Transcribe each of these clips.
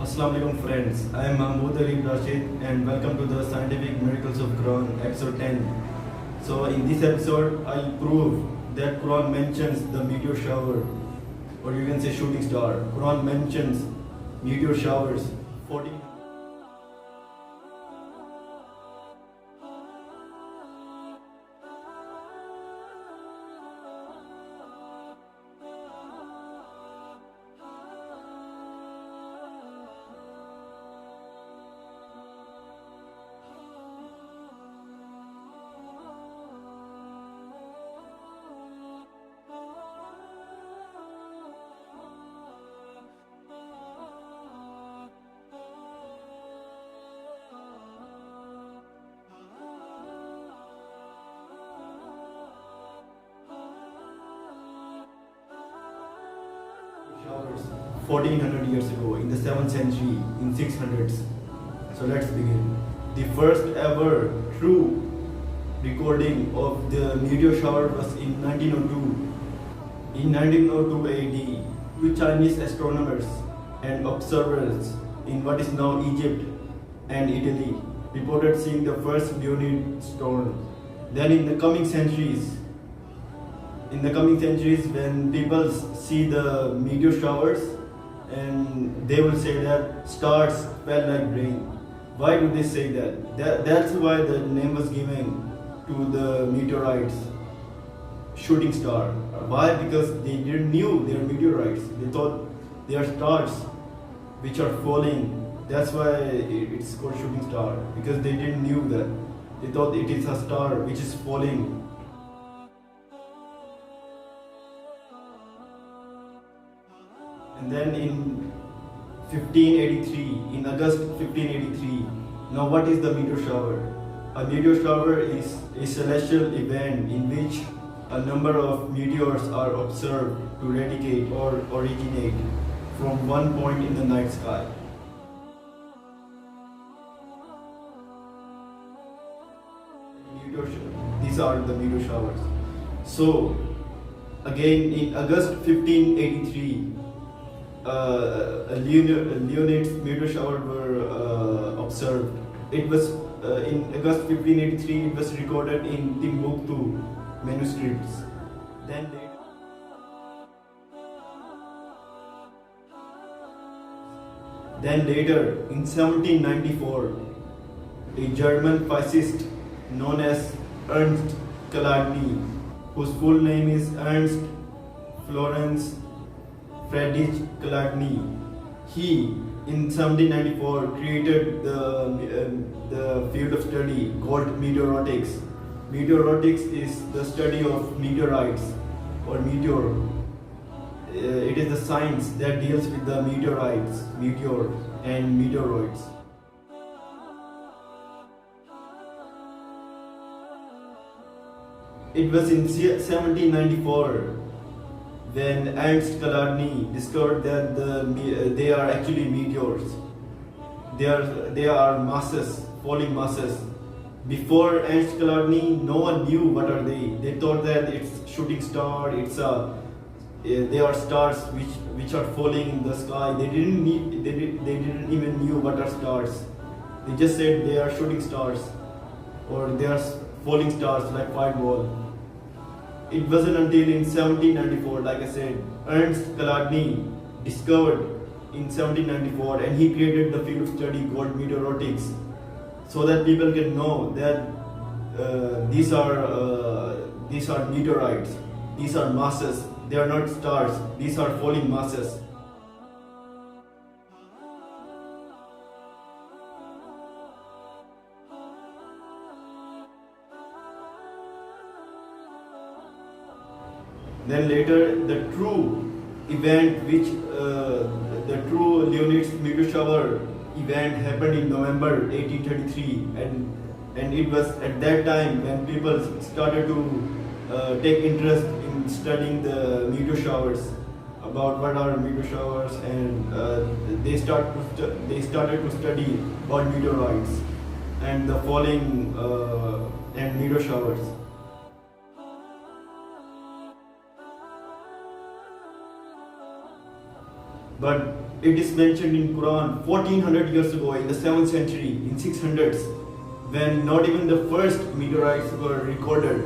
Assalamu alaikum friends, I am Areeb Rashid and welcome to the Scientific Miracles of Quran episode 10. So in this episode I'll prove that Quran mentions the meteor shower, or you can say shooting star. Quran mentions meteor showers 14 showers 1400 years ago in the 7th century in 600s. So let's begin. The first ever true recording of the meteor shower was in 1902. In 1902 AD, two Chinese astronomers and observers in what is now Egypt and Italy reported seeing the first Leonid storm. Then in the coming centuries, when people see the meteor showers, and they will say that stars fell like rain. Why do they say that? That's why the name was given to the meteorites, shooting star. Why? Because they didn't knew they are meteorites. They thought they are stars which are falling. That's why it's called shooting star, because they didn't knew that. They thought it is a star which is falling. And then in 1583, in August 1583, now what is the meteor shower? A meteor shower is a celestial event in which a number of meteors are observed to radiate or originate from one point in the night sky. These are the meteor showers. So again in August 1583, Leonid's meteor shower were observed. It was in August 1583. It was recorded in Timbuktu manuscripts. Then later, in 1794, a German physicist known as Ernst Chladni, whose full name is Ernst Florenz Friedrich Chladni, he in 1794 created the field of study called meteorotics. Meteorotics is the study of meteorites or meteor. It is the science that deals with the meteorites, meteor and meteoroids. It was in 1794 when Ernst Chladni discovered that they are actually meteors. They are masses, falling masses. Before Ernst Chladni, no one knew what are they. They thought that it's shooting star. They are stars which are falling in the sky. They didn't even knew what are stars. They just said they are shooting stars, or they are falling stars like fireball. It wasn't until in 1794, like I said, Ernst Chladni discovered in 1794, and he created the field of study called meteorotics, so that people can know that these are meteorites, these are masses. They are not stars. These are falling masses. Then later, the true event, the true Leonid's meteor shower event happened in November 1833, and it was at that time when people started to take interest in studying the meteor showers, about what are meteor showers, and they started to study about meteorites and the falling and meteor showers. But It is mentioned in Quran 1400 years ago in the 7th century, in 600s, when not even the first meteorites were recorded,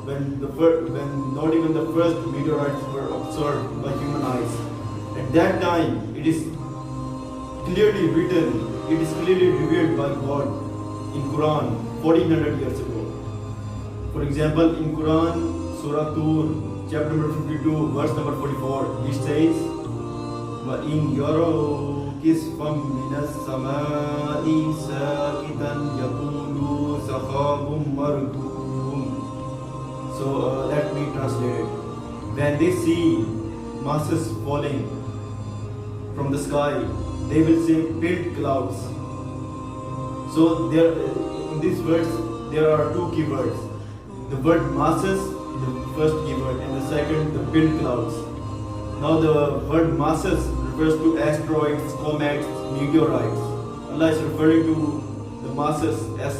when not even the first meteorites were observed by human eyes. At that time, it is clearly written, it is clearly revealed by God in Quran 1400 years ago. For example, in Quran, Surah Tur, chapter number 52, verse number 44, it says, وَإِنْ يَرَوْا كِسْفًا مِنَ السَّمَاءِ سَاقِطًا يَقُولُوا سَحَابٌ مَرْكُومٌ. So let me translate it. When they see masses falling from the sky, they will say build clouds. So there, in this verse, there are two keywords. The word masses, the first keyword, and the second, the build clouds. Now the word masses refers to asteroids, comets, meteorites. Allah is referring to the masses as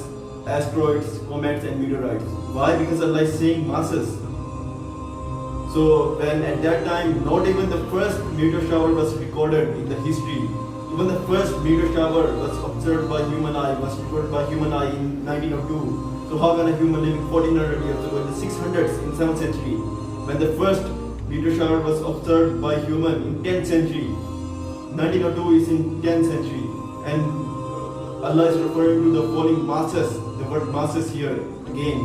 asteroids, comets and meteorites. Why? Because Allah is saying masses. So when at that time, not even the first meteor shower was recorded in the history. Even the first meteor shower was observed by human eye, was recorded by human eye in 1902. So how can a human living 1400 years ago in the 600s, in 7th century, when the first meteor shower was observed by human in 10th century, 1902 is in 10th century, and Allah is referring to the falling masses, the word masses here again.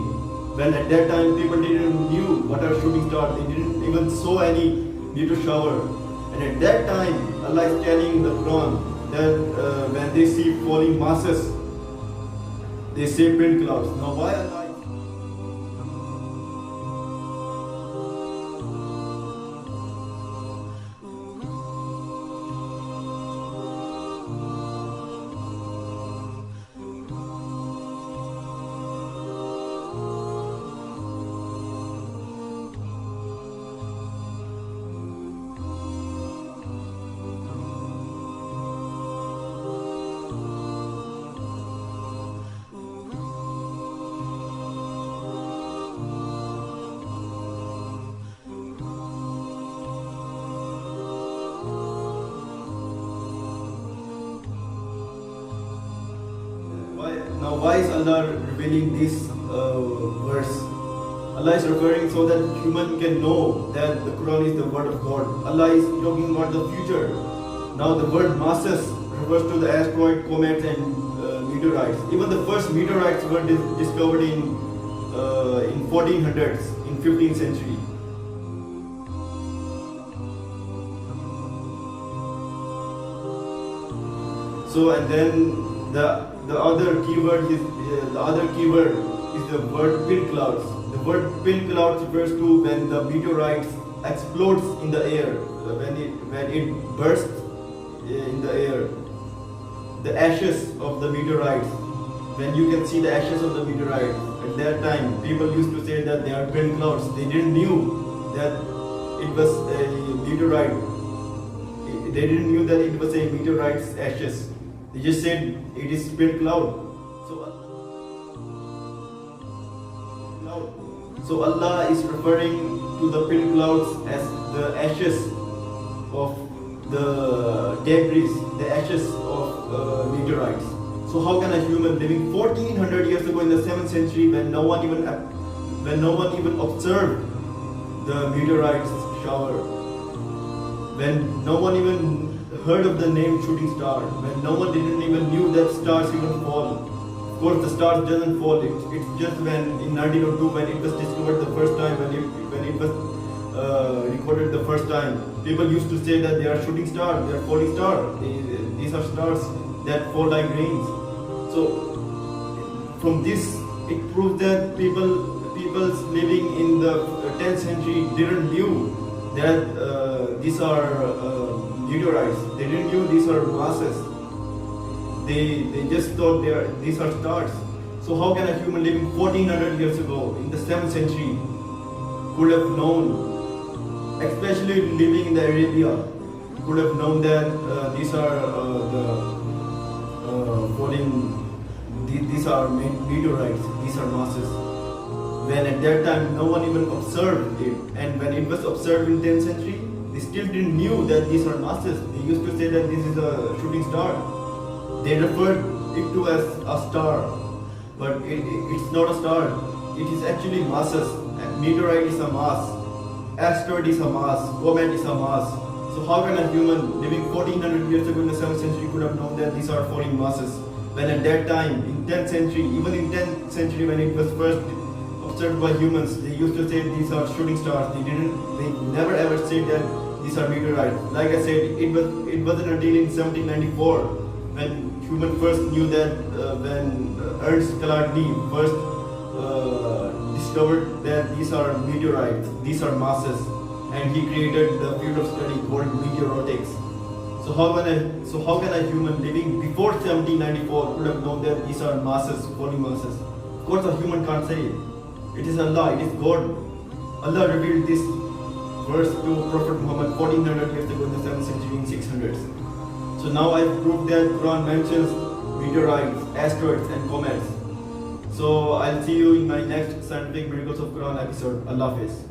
When at that time people didn't knew what are shooting stars, they didn't even saw any meteor shower. And at that time, Allah is telling in the Quran that when they see falling masses, they say build clouds. Now why Allah? Now why is Allah revealing this verse? Allah is referring so that human can know that the Quran is the word of God. Allah is talking about the future. Now the word masses refers to the asteroid, comets and meteorites. Even the first meteorites were discovered in 1400s, in 15th century. So and then the other keyword is the word pill clouds. The word pill clouds refers to when the meteorites explodes in the air, when it bursts in the air. The ashes of the meteorites, when you can see the ashes of the meteorite. At that time, people used to say that they are pill clouds. They didn't knew that it was a meteorite. They didn't knew that it was a meteorite's ashes. They just said it is spirit cloud. So Allah is referring to the pill clouds as the ashes of the debris, the ashes of meteorites. So how can a human living 1400 years ago in the 7th century, when no one even observed the meteorites shower, when no one even heard of the name shooting star, when no one didn't even knew that stars even fall. Of course, the stars doesn't fall. It's just when in 1902, when it was discovered the first time, when it was recorded the first time, people used to say that they are shooting stars, they are falling stars. These are stars that fall like rains. So from this, it proves that people living in the 10th century didn't knew that these are meteorites. They didn't knew these are masses. They just thought these are stars. So how can a human living 1400 years ago in the 7th century could have known, especially living in the Arabia, could have known that these are these are meteorites, these are masses. When at that time no one even observed it, and when it was observed in 10th century, They still didn't knew that these are masses. They used to say that this is a shooting star. They referred it to as a star, but it's not a star. It is actually masses. Meteorite is a mass. Asteroid is a mass. Comet is a mass. So how can a human living 1400 years ago in the 7th century could have known that these are falling masses? When at that time, in 10th century, even in 10th century when it was first observed by humans, they used to say these are shooting stars. They never ever said that these are meteorites. Like I said, it wasn't until in 1794 when human first knew that when Ernst Calardini first discovered that these are meteorites, these are masses, and he created the field of study called meteorotics. So how can a human living before 1794 could have known that these are masses, falling masses? Of course, a human can't say it. It is Allah, it is God. Allah revealed this verse to Prophet Muhammad 1400 years ago in the 7th century in 600s. So now I've proved that Quran mentions meteorites, asteroids and comets. So I'll see you in my next Scientific Miracles of Quran episode. Allah Hafiz.